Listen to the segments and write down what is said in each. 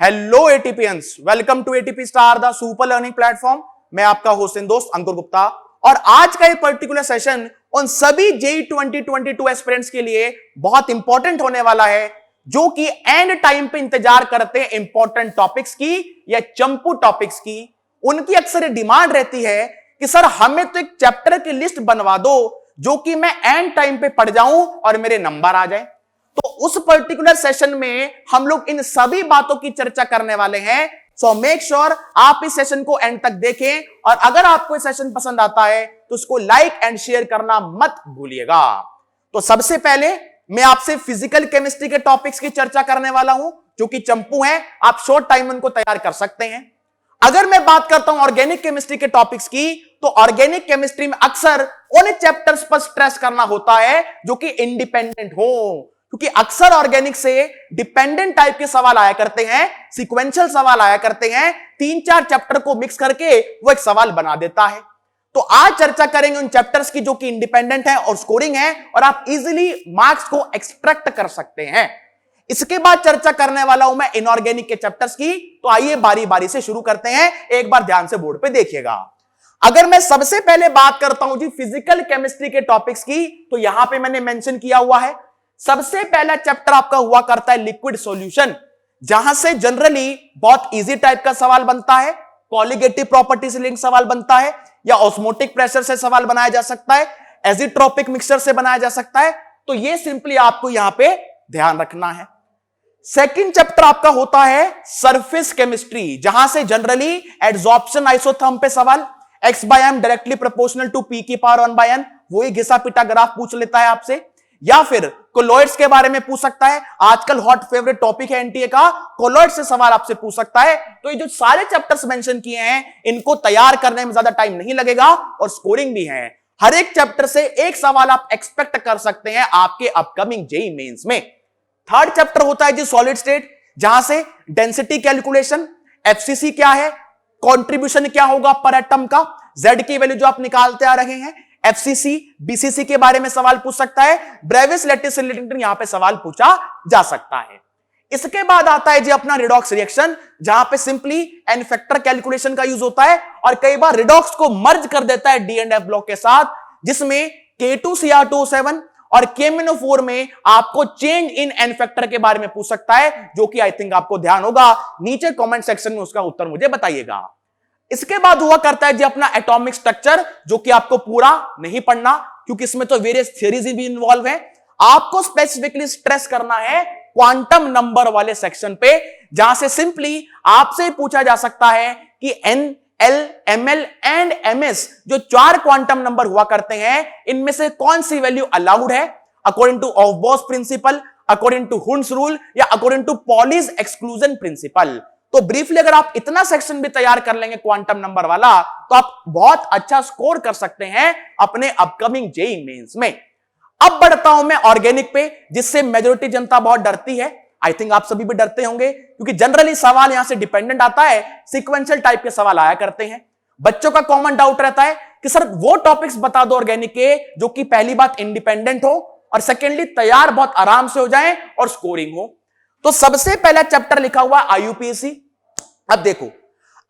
Hello ATPians, welcome to ATP star the super learning platform. मैं आपका host and दोस्त अंकुर गुप्ता और आज का ये पर्टिकुलर सेशन उन सभी जेई 2022 एस्पिरेंट्स के लिए बहुत इंपॉर्टेंट होने वाला है जो कि एंड टाइम पे इंतजार करते हैं इंपॉर्टेंट टॉपिक्स की या चंपू टॉपिक्स की। उनकी अक्सर डिमांड रहती है कि सर हमें तो एक चैप्टर की लिस्ट बनवा दो जो कि मैं एंड टाइम पे पढ़ जाऊं और मेरे नंबर आ जाए। तो उस पर्टिकुलर सेशन में हम लोग इन सभी बातों की चर्चा करने वाले हैं। सो मेक श्योर आप इस सेशन को एंड तक देखें और अगर आपको ये सेशन पसंद आता है तो उसको लाइक एंड शेयर करना मत भूलिएगा। तो सबसे पहले मैं आपसे फिजिकल केमिस्ट्री के टॉपिक्स की चर्चा करने वाला हूं जो कि चंपू हैं, आप शॉर्ट टाइम उनको तैयार कर सकते हैं। अगर मैं बात करता हूं ऑर्गेनिक केमिस्ट्री के टॉपिक्स की तो ऑर्गेनिक केमिस्ट्री में अक्सर उन चैप्टर्स पर स्ट्रेस करना होता है जो कि इंडिपेंडेंट हो, क्योंकि अक्सर ऑर्गेनिक से डिपेंडेंट टाइप के सवाल आया करते हैं, सीक्वेंशियल सवाल आया करते हैं, 3-4 चैप्टर को मिक्स करके वो एक सवाल बना देता है। तो आज चर्चा करेंगे उन चैप्टर्स की जो कि इंडिपेंडेंट है और स्कोरिंग है और आप इजीली मार्क्स को एक्सट्रैक्ट कर सकते हैं। इसके बाद चर्चा करने वाला हूं मैं इनऑर्गेनिक के चैप्टर्स की। तो आइए बारी बारी से शुरू करते हैं, एक बार ध्यान से बोर्ड पे देखिएगा। अगर मैं सबसे पहले बात करता हूं जी फिजिकल केमिस्ट्री के टॉपिक्स की तो यहां पे मैंने मेंशन किया हुआ है सबसे पहला चैप्टर आपका हुआ करता है लिक्विड सॉल्यूशन, जहां से जनरली बहुत इजी टाइप का सवाल बनता है, कॉलिगेटिव प्रॉपर्टी से लिंक सवाल बनता है या ऑस्मोटिक प्रेशर से सवाल बनाया जा सकता है, एजिट्रोपिक मिक्सचर से बनाया जा सकता है। तो ये सिंपली आपको यहां पे ध्यान रखना है। सेकंड चैप्टर आपका होता है सरफेस केमिस्ट्री, जहां से जनरली एड्सॉर्प्शन आइसोथर्म पे सवाल, x/m directly proportional to p की पावर 1/n, वही घिसा पिटा ग्राफ पूछ लेता है आपसे, या फिर कोलॉइड्स के बारे में पूछ सकता है। आजकल हॉट फेवरेट टॉपिक है एनटीए का, कोलॉइड से सवाल आपसे पूछ सकता है। तो ये जो सारे चैप्टर्स मेंशन किए हैं इनको तैयार करने में ज्यादा टाइम नहीं लगेगा और स्कोरिंग भी है। हर एक चैप्टर से एक सवाल आप एक्सपेक्ट कर सकते हैं आपके अपकमिंग जेईई मेंस में। थर्ड चैप्टर होता है जी सॉलिड स्टेट, जहां से डेंसिटी कैलकुलेशन, एफसीसी क्या है, कंट्रीब्यूशन क्या होगा पर एटम का, जेड की वैल्यू जो आप निकालते आ रहे हैं, एफसीसी बीसीसी के बारे में सवाल पूछ सकता है, ब्रेविस लैटिस यहां पे सवाल पूछा जा सकता है। इसके बाद आता है जी अपना रिडॉक्स रिएक्शन, जहां पे सिंपली एन फैक्टर कैलकुलेशन का यूज होता है और कई बार रिडॉक्स को मर्ज कर देता है डी एंड एफ ब्लॉक के साथ, जिसमें K2Cr2O7 और KMnO4 में आपको चेंज इन एन फैक्टर के बारे में पूछ सकता है, जो कि आई थिंक आपको ध्यान होगा। नीचे कमेंट सेक्शन में उसका उत्तर मुझे बताइएगा। इसके बाद हुआ करता है जी अपना एटॉमिक स्ट्रक्चर, जो कि आपको पूरा नहीं पढ़ना क्योंकि इसमें तो वेरियस थियरीज भी इन्वॉल्व है। आपको स्पेसिफिकली स्ट्रेस करना है क्वांटम नंबर वाले सेक्शन पे, जहां से सिंपली आपसे पूछा जा सकता है कि n, l, m l and m s जो 4 क्वांटम नंबर हुआ करते हैं, इनमें से कौन सी वैल्यू अलाउड है according to aufbau principle, according to Hund's rule या according to Pauli's exclusion principle. तो ब्रीफली अगर आप इतना सेक्शन भी तैयार कर लेंगे क्वांटम नंबर वाला तो आप बहुत अच्छा स्कोर कर सकते हैं अपने अपकमिंग जेईई मेंस में। अब बढ़ता हूं मैं ऑर्गेनिक पे, जिससे मेजॉरिटी जनता बहुत डरती है। आई थिंक आप सभी भी डरते होंगे क्योंकि जनरली सवाल यहां से डिपेंडेंट आता है, सीक्वेंशियल टाइप के सवाल आया करते हैं। बच्चों का कॉमन डाउट रहता है कि सर वो टॉपिक्स बता दो ऑर्गेनिक के जो कि पहली बात इंडिपेंडेंट हो और सेकेंडली तैयार बहुत आराम से हो जाए और स्कोरिंग हो। तो सबसे पहला चैप्टर लिखा हुआ आईयूपीएसी। अब देखो,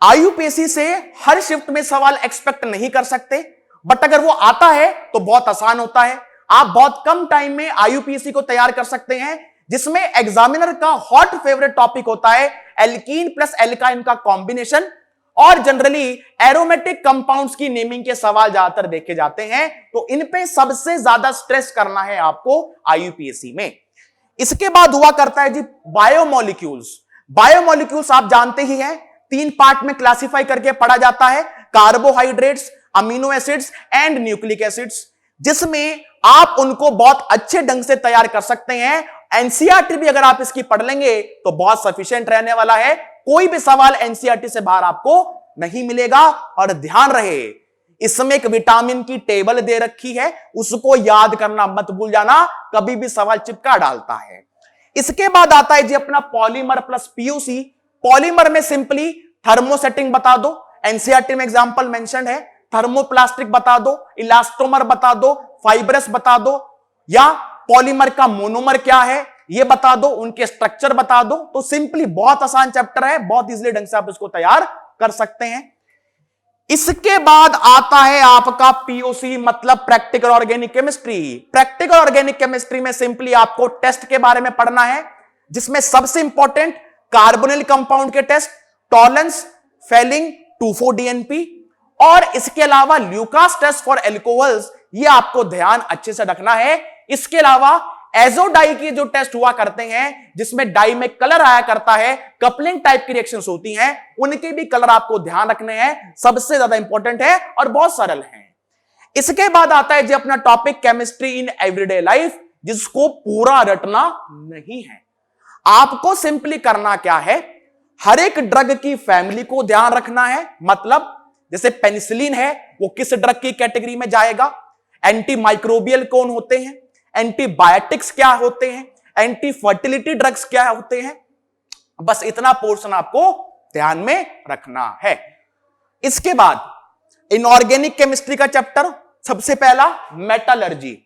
आईयूपीएसी से हर शिफ्ट में सवाल एक्सपेक्ट नहीं कर सकते, बट अगर वो आता है तो बहुत आसान होता है। आप बहुत कम टाइम में आईयूपीएसी को तैयार कर सकते हैं, जिसमें एग्जामिनर का हॉट फेवरेट टॉपिक होता है एल्कीन प्लस एल्काइन का कॉम्बिनेशन और जनरली एरोमेटिक कंपाउंड्स की नेमिंग के सवाल ज्यादातर देखे जाते हैं। तो इन पे सबसे ज्यादा स्ट्रेस करना है आपको आईयूपीएसी में। इसके बाद हुआ करता है जी बायोमोलिक्यूल्स। बायोमोलिक्यूल्स आप जानते ही हैं, 3 पार्ट में क्लासिफाई करके पढ़ा जाता है, carbohydrates, amino acids and nucleic acids, जिसमें आप उनको बहुत अच्छे ढंग से तैयार कर सकते हैं। एनसीईआरटी भी अगर आप इसकी पढ़ लेंगे तो बहुत सफिशिएंट रहने वाला है, कोई भी सवाल एनसीईआरटी से बाहर आपको नहीं मिलेगा। और ध्यान रहे इसमें एक विटामिन की टेबल दे रखी है, उसको याद करना मत भूल जाना, कभी भी सवाल चिपका डालता है। इसके बाद आता है जी अपना पॉलीमर प्लस पीयूसी। पॉलीमर में सिंपली थर्मोसेटिंग बता दो, एनसीईआरटी में एग्जांपल मेंशन है, थर्मोप्लास्टिक बता दो, इलास्टोमर बता दो, फाइब्रस बता दो, या पॉलीमर का मोनोमर क्या है, ये बता दो, उनके स्ट्रक्चर बता दो, तो सिंपली बहुत आसान चैप्टर है, बहुत इजीली ढंग से आप इसको तैयार कर सकते हैं। इसके बाद आता है आपका पीओसी, मतलब practical organic chemistry. Practical organic chemistry में सिंपली आपको टेस्ट के बारे में पढ़ना है, जिसमें सबसे इंपॉर्टेंट कार्बोनिल कंपाउंड के टेस्ट, टॉलेंस, फेलिंग, 2,4-DNP, और इसके अलावा ल्यूकास टेस्ट फॉर एल्कोहल्स, ये आपको ध्यान अच्छे से रखना है। इसके अलावा एजोडाई के जो टेस्ट हुआ करते हैं, जिसमें डाई में कलर आया करता है, कपलिंग टाइप की रिएक्शंस होती हैं, उनके भी कलर आपको ध्यान रखने हैं, सबसे ज्यादा इंपॉर्टेंट है और बहुत सरल है। इसके बाद आता है जी अपना topic chemistry in everyday life, जिसको पूरा रटना नहीं है। आपको सिंपली करना क्या है, हर एक ड्रग की फैमिली को ध्यान रखना है, मतलब जैसे पेनिसिलिन है वो किस ड्रग की कैटेगरी में जाएगा, एंटी माइक्रोबियल कौन होते हैं, एंटीबायोटिक्स क्या होते हैं, एंटी फर्टिलिटी ड्रग्स क्या होते हैं, बस इतना पोर्शन आपको ध्यान में रखना है। इसके बाद इनऑर्गेनिक केमिस्ट्री का चैप्टर, सबसे पहला मेटलर्जी।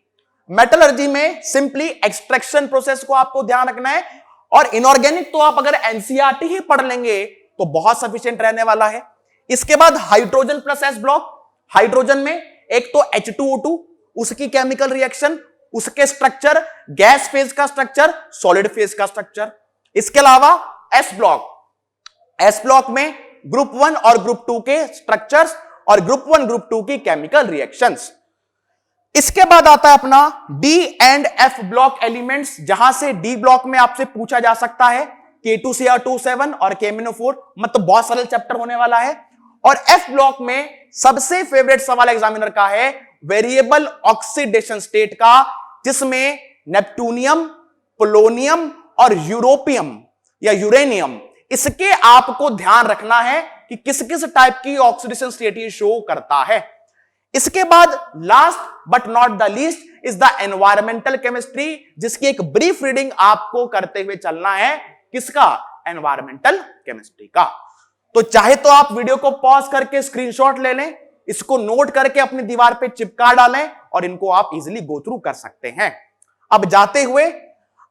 मेटलर्जी में सिंपली एक्सट्रैक्शन प्रोसेस को आपको ध्यान रखना है, और इनऑर्गेनिक तो आप अगर एनसीईआरटी ही पढ़ लेंगे तो बहुत सफिशिएंट रहने वाला है। इसके बाद hydrogen plus S block, hydrogen में एक तो H2O2, उसकी केमिकल रिएक्शन, उसके स्ट्रक्चर, गैस फेज का स्ट्रक्चर, सॉलिड फेज का स्ट्रक्चर। इसके अलावा एस ब्लॉक, एस ब्लॉक में ग्रुप 1 और ग्रुप 2 के स्ट्रक्चर्स और ग्रुप 1 ग्रुप 2 की केमिकल रिएक्शंस। इसके बाद आता है अपना D and F block elements, जहां से डी ब्लॉक में आपसे पूछा जा सकता है K2Cr27 और KMnO4, मतलब बहुत सरल चैप्टर होने वाला है। और एफ ब्लॉक में सबसे फेवरेट सवाल एग्जामिनर का है वेरिएबल ऑक्सीडेशन स्टेट का, जिसमें नेप्टूनियम, पोलोनियम और यूरोपियम या यूरेनियम, इसके आपको ध्यान रखना है कि किस किस टाइप की ऑक्सीडेशन स्टेट ये शो करता है। इसके बाद last but not the least is the environmental chemistry, जिसकी एक ब्रीफ रीडिंग आपको करते हुए चलना है, किसका, एनवायरमेंटल केमिस्ट्री का। तो चाहे तो आप वीडियो को पॉज करके स्क्रीनशॉट ले लें, इसको नोट करके अपनी दीवार पे चिपका डालें और इनको आप इजीली गो थ्रू कर सकते हैं। अब जाते हुए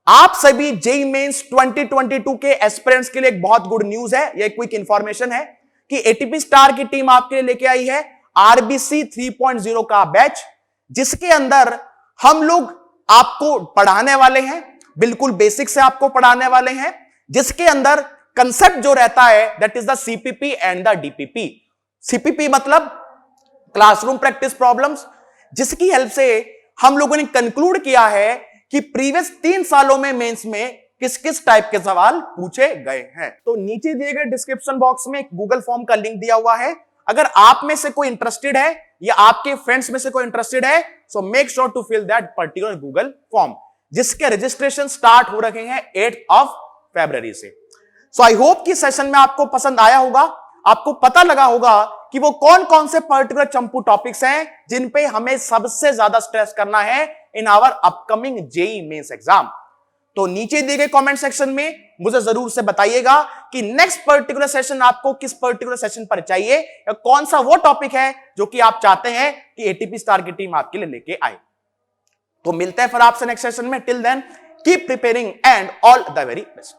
आप सभी जेईई मेंस 2022 के एस्पिरेंट्स के लिए एक बहुत गुड न्यूज है, यह क्विक इंफॉर्मेशन है कि एटीपी स्टार की टीम आपके लिए लेके आई है आरबीसी 3.0 का बैच, जिसके अंदर हम लोग आपको पढ़ाने वाले हैं, बिल्कुल बेसिक से आपको पढ़ाने वाले हैं, जिसके अंदर कंसेप्ट जो रहता है that is the CPP and the DPP. CPP मतलब क्लासरूम प्रैक्टिस प्रॉब्लम्स, जिसकी हेल्प से हम लोगों ने कंक्लूड किया है कि प्रीवियस 3 सालों में मेंस में किस किस टाइप के सवाल पूछे गए हैं। तो नीचे दिए गए डिस्क्रिप्शन बॉक्स में एक गूगल फॉर्म का लिंक दिया हुआ है, अगर आप में से कोई इंटरेस्टेड है या आपके फ्रेंड्स में से कोई इंटरेस्टेड है, so make sure to fill that particular Google form, जिसके रजिस्ट्रेशन स्टार्ट हो रहे हैं 8 फरवरी से। सो आई होप कि सेशन में आपको पसंद आया होगा, आपको पता लगा होगा कि वो कौन कौन से पर्टिकुलर चंपू टॉपिक्स हैं जिन पे हमें सबसे ज्यादा स्ट्रेस करना है in our upcoming JEE Mains exam. तो नीचे दिए गए कमेंट सेक्शन में मुझे जरूर से बताइएगा कि नेक्स्ट पर्टिकुलर सेशन आपको किस पर्टिकुलर सेशन पर चाहिए, या कौन सा वो टॉपिक है जो कि आप चाहते हैं कि एटीपी स्टार की टीम आपके लिए लेके आए। तो मिलते हैं फिर आपसे नेक्स्ट सेशन में। Till then keep preparing and all the very best.